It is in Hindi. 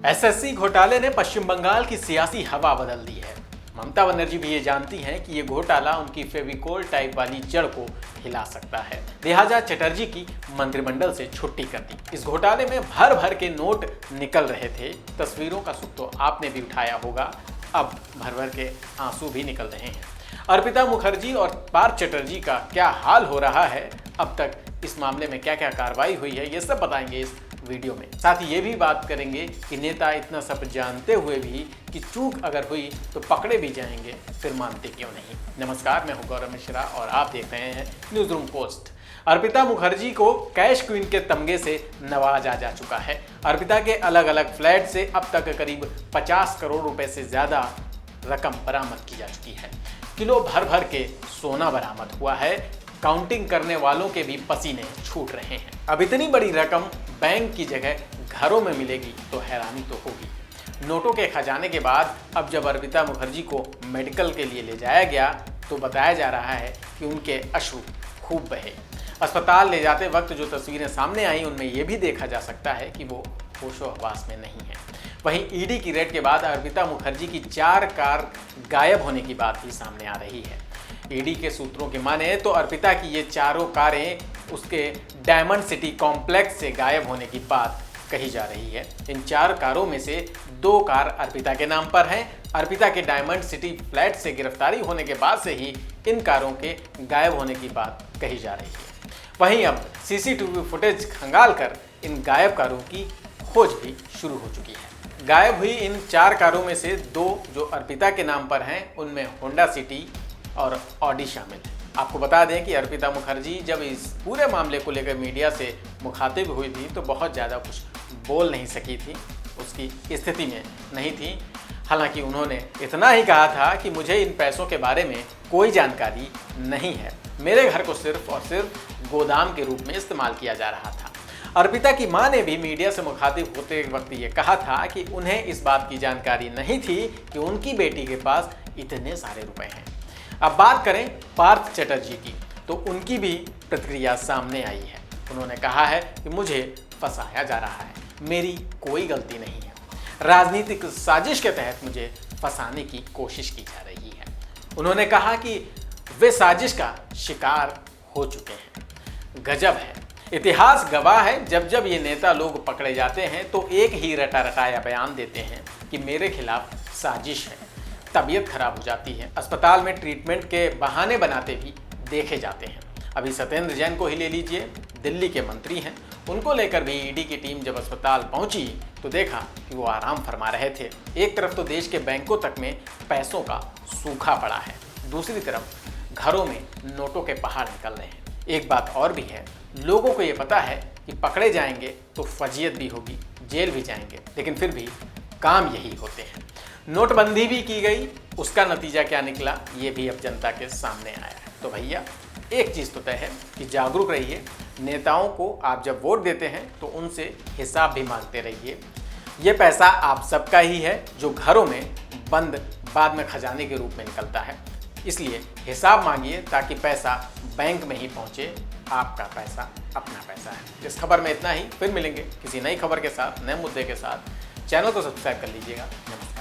एसएससी घोटाले ने पश्चिम बंगाल की सियासी हवा बदल दी है। ममता बनर्जी भी ये जानती हैं कि ये घोटाला उनकी फेविकोल टाइप वाली जड़ को हिला सकता है। लिहाजा चटर्जी की मंत्रिमंडल से छुट्टी कर दी। इस घोटाले में भर भर के नोट निकल रहे थे। तस्वीरों का सुख तो आपने भी उठाया होगा, अब भर भर के आंसू भी निकल रहे हैं। अर्पिता मुखर्जी और पार्थ चटर्जी का क्या हाल हो रहा है, अब तक इस मामले में क्या क्या कार्रवाई हुई है, ये सब बताएंगे इस वीडियो में। साथ ही ये भी बात करेंगे कि नेता इतना सब जानते हुए भी कि चूक अगर हुई तो पकड़े भी जाएंगे, फिर मानते क्यों नहीं। नमस्कार, मैं हूं गौरव मिश्रा और आप देख रहे हैं news room post. Arpita Mukherjee को कैश क्वीन के तमगे से नवाजा जा चुका है। अर्पिता के अलग अलग फ्लैट से अब तक करीब 50 करोड़ रुपए से ज्यादा रकम बरामद की जा चुकी है। किलो भर भर के सोना बरामद हुआ है। काउंटिंग करने वालों के भी पसीने छूट रहे हैं। अब इतनी बड़ी रकम बैंक की जगह घरों में मिलेगी तो हैरानी तो होगी। नोटों के खजाने के बाद अब जब अर्पिता मुखर्जी को मेडिकल के लिए ले जाया गया तो बताया जा रहा है कि उनके अश्रु खूब बहे। अस्पताल ले जाते वक्त जो तस्वीरें सामने आई उनमें यह भी देखा जा सकता है कि वो होशो हवास में नहीं है। वहीं ईडी की रेड के बाद अर्पिता मुखर्जी की 4 कार गायब होने की बात भी सामने आ रही है। ईडी के सूत्रों की माने तो अर्पिता की ये चारों कारें उसके डायमंड सिटी कॉम्प्लेक्स से गायब होने की बात कही जा रही है। इन 4 कारों में से 2 कार अर्पिता के नाम पर हैं। अर्पिता के डायमंड सिटी फ्लैट से गिरफ्तारी होने के बाद से ही इन कारों के गायब होने की बात कही जा रही है। वहीं अब सीसीटीवी फुटेज खंगालकर इन गायब कारों की खोज भी शुरू हो चुकी है। गायब हुई इन 4 कारों में से 2 जो अर्पिता के नाम पर हैं, उनमें होंडा सिटी और ऑडी शामिल है। आपको बता दें कि अर्पिता मुखर्जी जब इस पूरे मामले को लेकर मीडिया से मुखातिब हुई थी तो बहुत ज़्यादा कुछ बोल नहीं सकी थी, उसकी स्थिति में नहीं थी। हालांकि उन्होंने इतना ही कहा था कि मुझे इन पैसों के बारे में कोई जानकारी नहीं है, मेरे घर को सिर्फ और सिर्फ गोदाम के रूप में इस्तेमाल किया जा रहा था। अर्पिता की मां ने भी मीडिया से मुखातिब होते वक्त ये कहा था कि उन्हें इस बात की जानकारी नहीं थी कि उनकी बेटी के पास इतने सारे रुपए हैं। अब बात करें पार्थ चटर्जी की तो उनकी भी प्रतिक्रिया सामने आई है। उन्होंने कहा है कि मुझे फंसाया जा रहा है, मेरी कोई गलती नहीं है, राजनीतिक साजिश के तहत मुझे फंसाने की कोशिश की जा रही है। उन्होंने कहा कि वे साजिश का शिकार हो चुके हैं। गजब है, इतिहास गवाह है, जब जब ये नेता लोग पकड़े जाते हैं तो एक ही रटा रटाया बयान देते हैं कि मेरे खिलाफ साजिश है। तबीयत खराब हो जाती है, अस्पताल में ट्रीटमेंट के बहाने बनाते भी देखे जाते हैं। अभी सत्येंद्र जैन को ही ले लीजिए, दिल्ली के मंत्री हैं, उनको लेकर भी ईडी की टीम जब अस्पताल पहुंची तो देखा कि वो आराम फरमा रहे थे। एक तरफ तो देश के बैंकों तक में पैसों का सूखा पड़ा है, दूसरी तरफ घरों में नोटों के पहाड़ निकल रहे हैं। एक बात और भी है, लोगों को ये पता है कि पकड़े जाएंगे तो फजीयत भी होगी, जेल भी जाएंगे, लेकिन फिर भी काम यही होते हैं। नोटबंदी भी की गई, उसका नतीजा क्या निकला ये भी अब जनता के सामने आया है। तो भैया एक चीज़ तो तय है कि जागरूक रहिए। नेताओं को आप जब वोट देते हैं तो उनसे हिसाब भी मांगते रहिए। ये पैसा आप सबका ही है जो घरों में बंद बाद में खजाने के रूप में निकलता है, इसलिए हिसाब मांगिए ताकि पैसा बैंक में ही पहुंचे। आपका पैसा अपना पैसा है। इस खबर में इतना ही, फिर मिलेंगे किसी नई खबर के साथ, नए मुद्दे के साथ। चैनल को सब्सक्राइब कर लीजिएगा। नमस्कार।